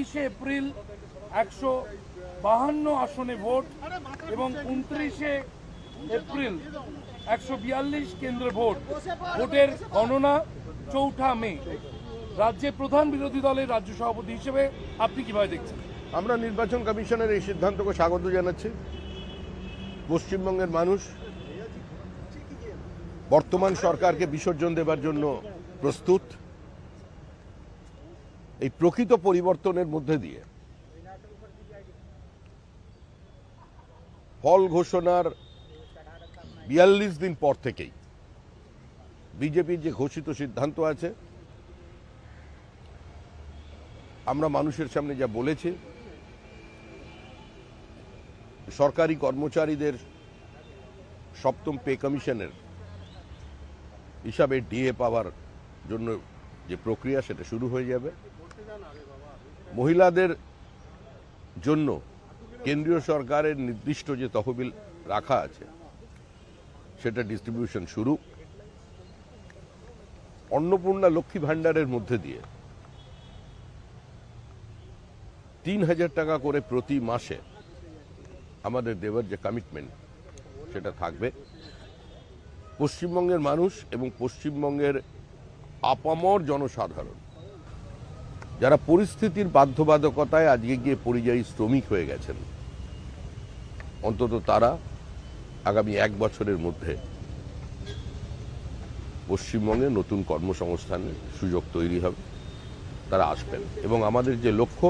23শে April 152 আসনে vote এবং 29শে April 142 কেন্দ্রে ভোট। ভোটের গণনা 4 মে। রাজ্যের প্রধান বিরোধী দলের রাজ্য সভাপতি হিসেবে আপনি কিভাবে দেখছেন? আমরা নির্বাচন কমিশনের এই সিদ্ধান্তকে স্বাগত জানাচ্ছি। পশ্চিমবঙ্গের মানুষ বর্তমান সরকারকে বিসর্জন দেবার জন্য প্রস্তুত। এই প্রকৃত পরিবর্তনের মধ্যে দিয়ে ফল ঘোষণার 42 দিন পর থেকেই বিজেপির যে ঘোষিত সিদ্ধান্ত আছে, আমরা মানুষের সামনে যা বলেছি, সরকারি কর্মচারীদের সপ্তম পে কমিশনের হিসাবে ডিএ পাওয়ার জন্য যে প্রক্রিয়া সেটা শুরু হয়ে যাবে। মহিলাদের জন্য কেন্দ্রীয় সরকারের নির্দিষ্ট যে তহবিল রাখা আছে সেটা ডিস্ট্রিবিউশন শুরু। অন্নপূর্ণা লক্ষ্মী ভাণ্ডারের মধ্যে দিয়ে 3000 টাকা করে প্রতি মাসে আমাদের দেওয়ার যে কমিটমেন্ট সেটা থাকবে। পশ্চিমবঙ্গের মানুষ এবং পশ্চিমবঙ্গের আপামর জনসাধারণ যারা পরিস্থিতির বাধ্যবাধকতায় আজকে গিয়ে পরিযায়ী শ্রমিক হয়ে গেছেন, অন্তত তারা আগামী 1 বছরের মধ্যে পশ্চিমবঙ্গে নতুন কর্মসংস্থানের সুযোগ তৈরি হবে, তারা আসবেন। এবং আমাদের যে লক্ষ্য,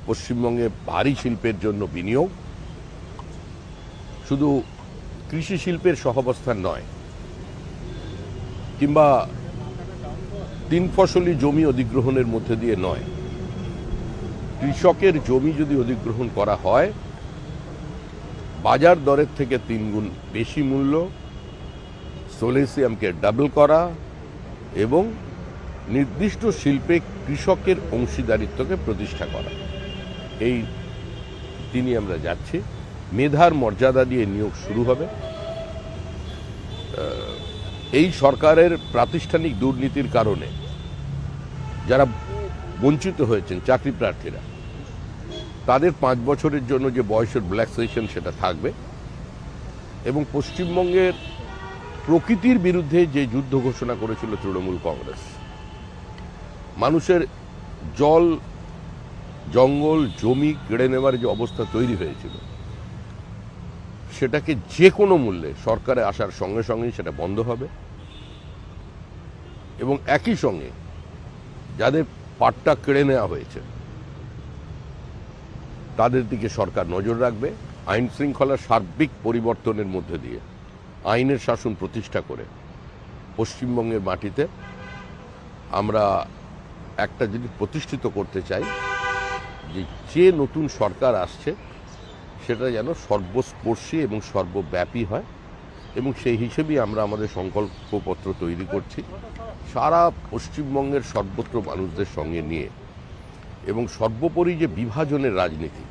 পশ্চিমবঙ্গে ভারী শিল্পের জন্য বিনিয়োগ, শুধু কৃষি শিল্পের সহাবস্থান নয়, কিংবা 3 ফসলি জমি অধিগ্রহণের মধ্যে দিয়ে নয়, কৃষকের জমি যদি অধিগ্রহণ করা হয় বাজার দরের থেকে 3 গুণ বেশি মূল্য, সোলেসিয়ামকে ডাবল করা এবং নির্দিষ্ট শিল্পে কৃষকের অংশীদারিত্বকে প্রতিষ্ঠা করা, এই দিনই আমরা যাচ্ছি। মেধার মর্যাদা দিয়ে নিয়োগ শুরু হবে। এই সরকারের প্রাতিষ্ঠানিক দুর্নীতির কারণে যারা বঞ্চিত হয়েছেন চাকরি প্রার্থীরা, তাদের 5 বছরের জন্য যে বয়সের রিল্যাক্সেশন সেটা থাকবে। এবং পশ্চিমবঙ্গের প্রকৃতির বিরুদ্ধে যে যুদ্ধ ঘোষণা করেছিল তৃণমূল কংগ্রেস, মানুষের জল, জঙ্গল, জমি কেড়ে নেওয়ার যে অবস্থা তৈরি হয়েছিল, সেটাকে যে কোনো মূল্যে সরকারে আসার সঙ্গে সঙ্গেই সেটা বন্ধ হবে। এবং একই সঙ্গে যাদের পাট্টা কেড়ে নেওয়া হয়েছে তাদের দিকে সরকার নজর রাখবে। আইন শৃঙ্খলার সার্বিক পরিবর্তনের মধ্যে দিয়ে আইনের শাসন প্রতিষ্ঠা করে পশ্চিমবঙ্গের মাটিতে আমরা একটা জিনিস প্রতিষ্ঠিত করতে চাই, যে নতুন সরকার আসছে সেটা যেন সর্বস্পর্শী এবং সর্বব্যাপী হয়। এবং সেই হিসেবেই আমরা আমাদের সংকল্পপত্র তৈরি করছি, সারা পশ্চিমবঙ্গের সর্বত্র মানুষদের সঙ্গে নিয়ে। এবং সর্বোপরি যে বিভাজনের রাজনীতি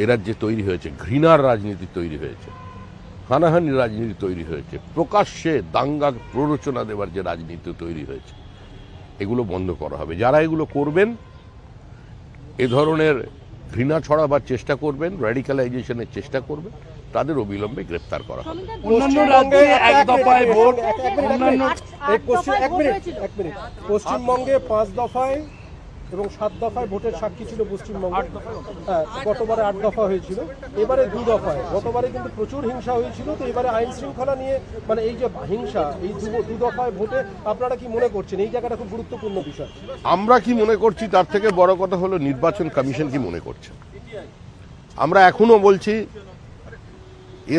এ রাজ্যে তৈরি হয়েছে, ঘৃণার রাজনীতি তৈরি হয়েছে, হানাহানির রাজনীতি তৈরি হয়েছে, প্রকাশ্যে দাঙ্গা প্ররোচনা দেওয়ার যে রাজনীতি তৈরি হয়েছে, এগুলো বন্ধ করা হবে। যারা এগুলো করবেন, এ ধরনের ঘৃণা ছড়াবার চেষ্টা করবেন, র্যাডিক্যালাইজেশনের চেষ্টা করবেন, তাদের অবিলম্বে গ্রেপ্তার করা হবে। অন্যান্য রাজ্যে 1 দফায় ভোট, পশ্চিমবঙ্গে 5 দফায় এবং 7 দফায় ভোটের সাক্ষী ছিল পশ্চিমবঙ্গ। হ্যাঁ, গতবারে 8 দফা হয়েছিল, এবারে 2 দফায়। গতবারে কিন্তু প্রচুর হিংসা হয়েছিল, তো এবারে আইন শৃঙ্খলা নিয়ে মানে এই যে হিংসা, এই 2 দফায় ভোটে আপনারা কি মনে করছেন? এই জায়গাটা খুব গুরুত্বপূর্ণ বিষয়। আমরা কি মনে করছি তার থেকে বড় কথা হলো নির্বাচন কমিশন কি মনে করছে। আমরা এখনো বলছি,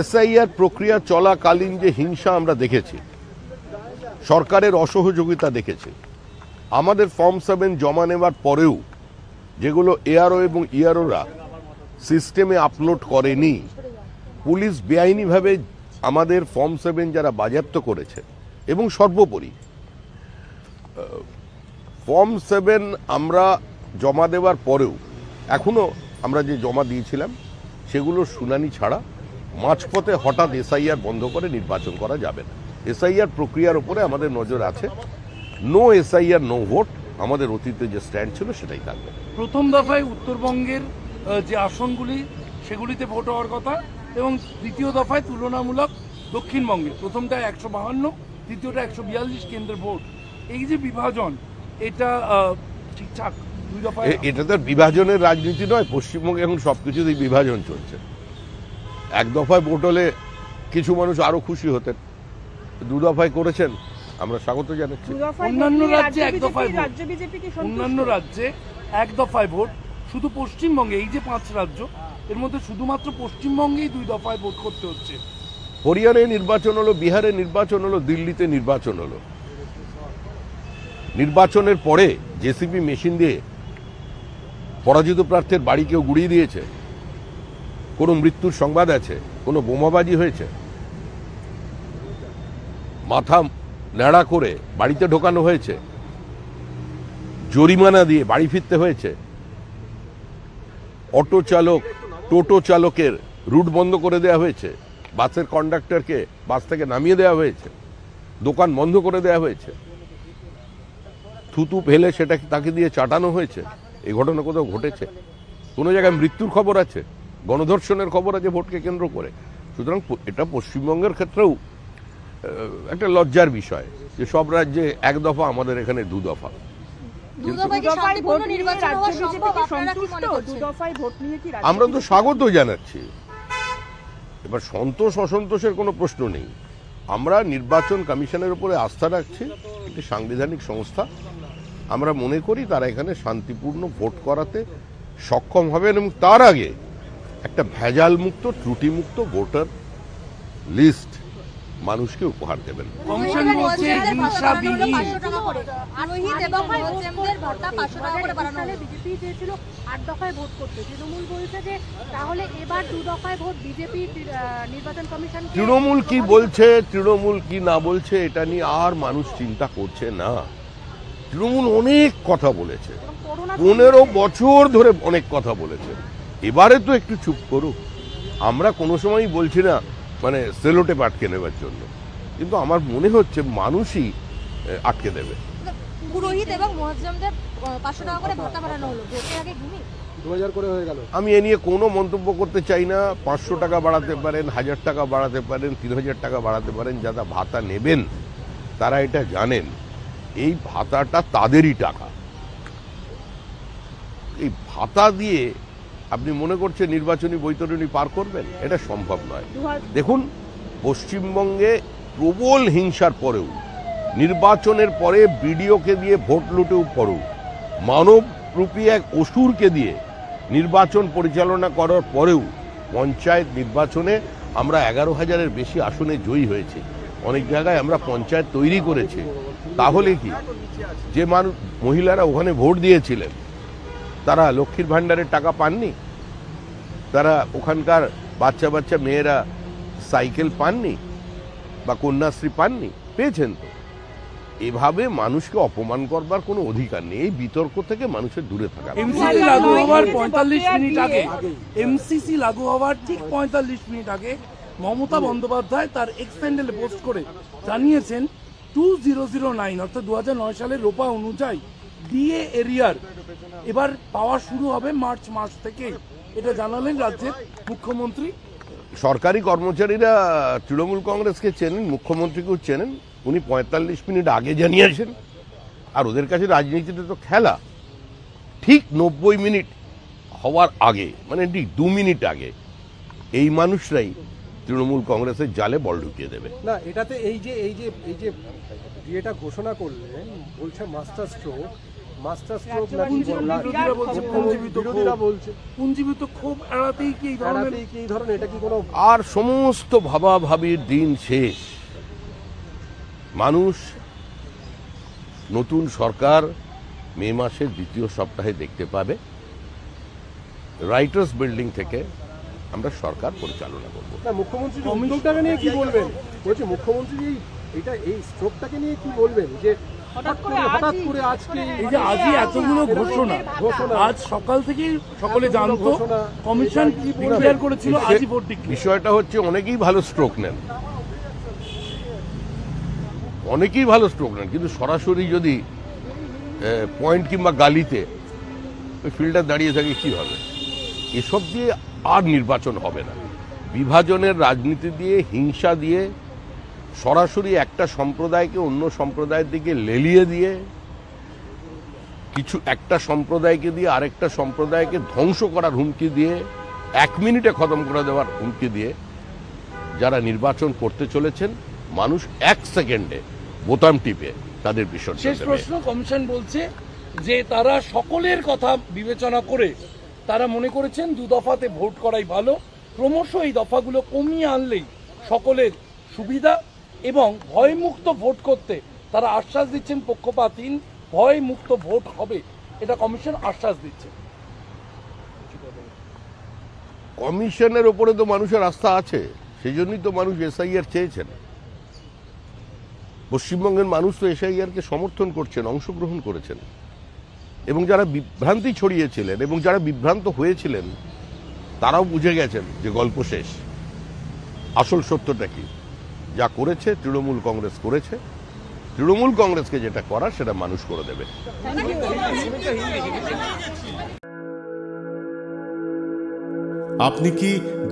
এসআইআর প্রক্রিয়া চলাকালীন যে হিংসা আমরা দেখেছি, সরকারের অসহযোগিতা দেখেছি, আমাদের ফর্ম 7 জমা নেওয়ার পরেও যেগুলো এআরও এবং ইআরওরা সিস্টেমে আপলোড করেনি, পুলিশ বেআইনিভাবে আমাদের ফর্ম 7 যারা বাজেয়াপ্ত করেছে, এবং সর্বোপরি ফর্ম 7 আমরা জমা দেওয়ার পরেও এখনো আমরা যে জমা দিয়েছিলাম সেগুলোর শুনানি ছাড়া মাঝপথে হঠাৎ এসআইআর বন্ধ করে নির্বাচন করা যাবে না। এসআইআর প্রক্রিয়ার উপরে আমাদের নজর আছে। নো এসআইআর নো ভোট আমাদের অতীতে যে স্ট্যান্ড ছিল সেটাই থাকবে। প্রথম দফায় উত্তরবঙ্গের যে আসনগুলি সেগুলিতে ভোট হওয়ার কথা, এবং দ্বিতীয় দফায় তুলনামূলক দক্ষিণবঙ্গে প্রথমটা 152, দ্বিতীয়টা 142 কেন্দ্রের ভোট। এই যে বিভাজন, এটা ঠিকঠাক? দুই দফায় এটা তো বিভাজনের রাজনীতি নয়। পশ্চিমবঙ্গে এখন সবকিছুতেই বিভাজন চলছে। এক দফায় ভোট হলে কিছু মানুষ আরো খুশি হতেন, দু দফায় করেছেন, আমরা স্বাগত জানাচ্ছি। অন্যান্য রাজ্যে এক দফায় ভোট, অন্যান্য রাজ্যে এক দফায় ভোট, শুধু পশ্চিমবঙ্গে এই যে 5 রাজ্য, এর মধ্যে শুধুমাত্র পশ্চিমবঙ্গেই 2 দফায় ভোট করতে হচ্ছে। হরিয়ানায় নির্বাচন হলো, বিহারে নির্বাচন হলো, দিল্লিতে নির্বাচন হলো। নির্বাচনের পরে জেসিবি মেশিন দিয়ে পরাজিত প্রার্থীর বাড়ি কেউ গুড়িয়ে দিয়েছে, কোনো মৃত্যুর সংবাদ আছে, কোনো বোমাবাজি হয়েছে, মাথা ন্যাড়া করে বাড়িতে ঢোকানো হয়েছে, জরিমানা দিয়ে বাড়ি ফিরতে হয়েছে, অটো চালক টোটো চালকের রুট বন্ধ করে দেওয়া হয়েছে, বাসের কন্ডাক্টরকে বাস থেকে নামিয়ে দেওয়া হয়েছে, দোকান বন্ধ করে দেওয়া হয়েছে, থুতু ফেলে সেটা তাকে দিয়ে চাটানো হয়েছে। এই ঘটনা কোথাও ঘটেছে? কোনো জায়গায় মৃত্যুর খবর আছে, গণধর্ষণের খবর আছে ভোটকে কেন্দ্র করে। সুতরাং এটা পশ্চিমবঙ্গের ক্ষেত্রেও একটা লজ্জার বিষয় যে সব রাজ্যে এক দফা, আমাদের এখানে 2 দফা। আমরা তো স্বাগত জানাচ্ছি। এবার সন্তোষ অসন্তোষের কোনো প্রশ্ন নেই। আমরা নির্বাচন কমিশনের উপরে আস্থা রাখছি, একটি সাংবিধানিক সংস্থা। আমরা মনে করি তারা এখানে শান্তিপূর্ণ ভোট করাতে সক্ষম হবেন, এবং তার আগে একটা ভেজাল মুক্ত, ত্রুটিমুক্ত ভোটার লিস্ট মানুষকে উপহার দেবেন। কমিশন বলছে হিংসাবিহীন। বিজেপি চেয়েছিল 8 দফায় ভোট করতে, তৃণমূল বলছে যে তাহলে এবার 2 দফায় ভোট বিজেপি নির্বাচন কমিশন। তৃণমূল কি বলছে, তৃণমূল কি না বলছে, এটা নিয়ে আর মানুষ চিন্তা করছে না। তৃণমূল অনেক কথা বলেছে, 15 বছর ধরে অনেক কথা বলেছে। এবারে তো একটু চুপ করুক। আমরা কোনো সময়ই বলছি না মানে সেলোটেপ আটকে নেবার জন্য, কিন্তু আমার মনে হচ্ছে মানুষই আটকে দেবে। পুরোহিত এবং মুয়াজ্জমদের 500 টাকা করে ভাতা বাড়ানো হলো, ভোটের আগে 2000 করে হয়ে গেল। আমি এ নিয়ে কোনো মন্তব্য করতে চাই না। 500 টাকা বাড়াতে পারেন, 1000 টাকা বাড়াতে পারেন, 3000 টাকা বাড়াতে পারেন। যারা ভাতা নেবেন তারা এটা জানেন, এই ভাতাটা তাদেরই টাকা। এই ভাতা দিয়ে আপনি মনে করছেন নির্বাচনী বৈতরণী পার করবেন? এটা সম্ভব নয়। দেখুন, পশ্চিমবঙ্গে প্রবল হিংসার পরেও, নির্বাচনের পরে বিডিওকে দিয়ে ভোট লুটেও পরেও, মানবরূপী এক অসুরকে দিয়ে নির্বাচন পরিচালনা করার পরেও পঞ্চায়েত নির্বাচনে আমরা 11,000-এর বেশি আসনে জয়ী হয়েছি। অনেক জায়গায় আমরা পঞ্চায়েত তৈরি করেছি। তাহলে কি যে মহিলারা ওখানে ভোট দিয়েছিলেন তারা লক্ষ্মীর ভাণ্ডারের টাকা পাননি? তারা ওখানকার বাচ্চা বাচ্চা মেয়েরা সাইকেল পাননি বা কন্যাশ্রী পাননি? পেয়েছেন তো। এভাবে মানুষকে অপমান করবার কোনো অধিকার নেই। এই বিতর্ক থেকে মানুষের দূরে থাকা। এমসিসি লাগু হওয়ার 45 মিনিট আগে, এমসিসি লাগু হওয়ার ঠিক 45 মিনিট আগে মমতা বন্দ্যোপাধ্যায় তার এক্স হ্যান্ডেলে পোস্ট করে জানিয়েছেন 2009 অর্থাৎ 2009 সালের রোপা অনুযায়ী ডিএ এরিয়ার এবার পাওয়া শুরু হবে মার্চ মাস থেকে। এটা জানালেন রাজ্যের মুখ্যমন্ত্রী। সরকারি কর্মচারীরা তৃণমূল কংগ্রেসকে চেনেন, মুখ্যমন্ত্রীকেও চেনেন। উনি 45 মিনিট আগে জানিয়েছেন। আর ওদের কাছে রাজনীতিতে তো খেলা। ঠিক 90 মিনিট হওয়ার আগে, মানে ঠিক 2 মিনিট আগে এই মানুষরাই তৃণমূল কংগ্রেসের জালে বল ঢুকিয়ে দেবে। না, এটাতে এই যে এটা ঘোষণা করলেন, বলছে মাস্টার স্ট্রোক বিরোধীরা বলছে পুঞ্জীবিত ক্ষোভ এড়াতেই কি এই ধরনের এটা কি কোনো? আর সমস্ত ভাবাভাবির দিন শেষ। মানুষ নতুন সরকার মে মাসের দ্বিতীয় সপ্তাহে দেখতে পাবে। রাইটার্স বিল্ডিং থেকে আমরা সরকার পরিচালনা করব। না, মুখ্যমন্ত্রী উদ্যোগটাকে নিয়ে কি বলবেন? বলছি মুখ্যমন্ত্রী এই স্ট্রোকটাকে নিয়ে কি বলবেন, যে হঠাৎ করে আজকে এই যে আজই এতগুলো ঘোষণা, আজ সকাল থেকে সকলে জানতো, কমিশন কি ডিক্লেয়ার করেছিল, আজই ভোট ডিক্লেয়ার। বিষয়টা হচ্ছে অনেকেই ভালো স্ট্রোক নেন, অনেকেই ভালো স্ট্রোক নেন, কিন্তু সরাসরি যদি পয়েন্ট কিংবা গালিতে ওই ফিল্ডার দাঁড়িয়ে থাকে কী হবে? এসব দিয়ে আর নির্বাচন হবে না। বিভাজনের রাজনীতি দিয়ে, হিংসা দিয়ে, সরাসরি একটা সম্প্রদায়কে অন্য সম্প্রদায়ের দিকে লেলিয়ে দিয়ে, কিছু একটা সম্প্রদায়কে দিয়ে আরেকটা সম্প্রদায়কে ধ্বংস করার হুমকি দিয়ে, 1 মিনিটে খতম করে দেওয়ার হুমকি দিয়ে যারা নির্বাচন করতে চলেছেন, মানুষ 1 সেকেন্ডে বোতাম টিপে তাদের বিসর্জন শেষ দেবে। প্রশ্ন, কমিশন বলছে যে তারা সকলের কথা বিবেচনা করে তারা মনে করেছেন 2 দফাতে ভোট করাই ভালো, ক্রমশ এই দফাগুলো কমিয়ে আনলেই সকলের সুবিধা, এবং ভয়মুক্ত ভোট করতে তারা আশ্বাস দিচ্ছেন পক্ষপাতহীন ভয়মুক্ত ভোট হবে, এটা কমিশন আশ্বাস দিচ্ছে। কমিশনের ওপরে তো মানুষের আস্থা আছে, সেই জন্যই তো মানুষ এসআইআর চেয়েছেন। পশ্চিমবঙ্গের মানুষ তো এসআইআরকে সমর্থন করছেন, অংশগ্রহণ করেছেন, এবং যারা বিভ্রান্তি ছড়িয়েছিলেন এবং যারা বিভ্রান্ত হয়েছিলেন তারাও বুঝে গেছেন যে গল্প শেষ। আসল সত্যটা কি? যা করেছে তৃণমূল কংগ্রেস করেছে, তৃণমূল কংগ্রেসকে যেটা করার সেটা মানুষ করে দেবে। আপনি কি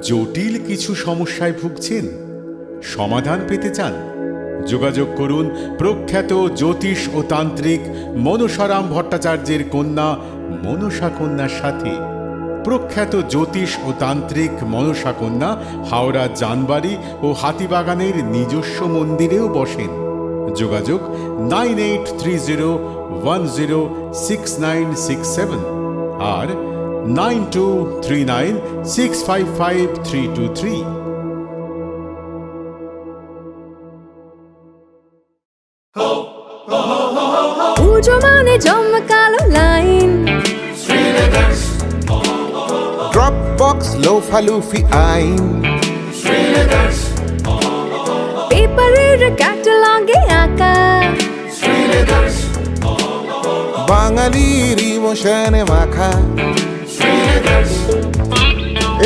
জটিল কিছু সমস্যায় ভুগছেন? সমাধান পেতে চান? যোগাযোগ করুন প্রখ্যাত জ্যোতিষ ও তান্ত্রিক মনসারাম ভট্টাচার্যের কন্যা মনসা কন্যার সাথে। প্রখ্যাত জ্যোতিষ ও তান্ত্রিক মনসা কন্যা হাওড়া জানবাড়ি ও হাতিবাগানের নিজস্ব মন্দিরেও বসেন। যোগাযোগ 9830106967 আর 9239655323। পুজো মানে জমকালো লাইন, ড্রপ বক্স লোফা লুফি আইন, পেপারের ক্যাটালগে আঁকা, বাঙালির ইমোশনে মাখা।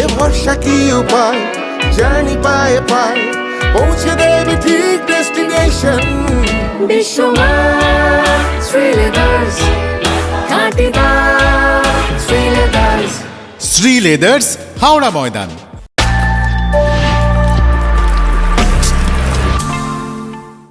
এ ভরসা কি উপায়, জার্নি পায়ে পায় পৌঁছে দেবে ঠিক ডেস্টিনেশন। বিশ্বমান শ্রীলেদার্স, খাঁটি দাম শ্রীলেদার্স। শ্রী লেদার্স, হাওড়া ময়দান।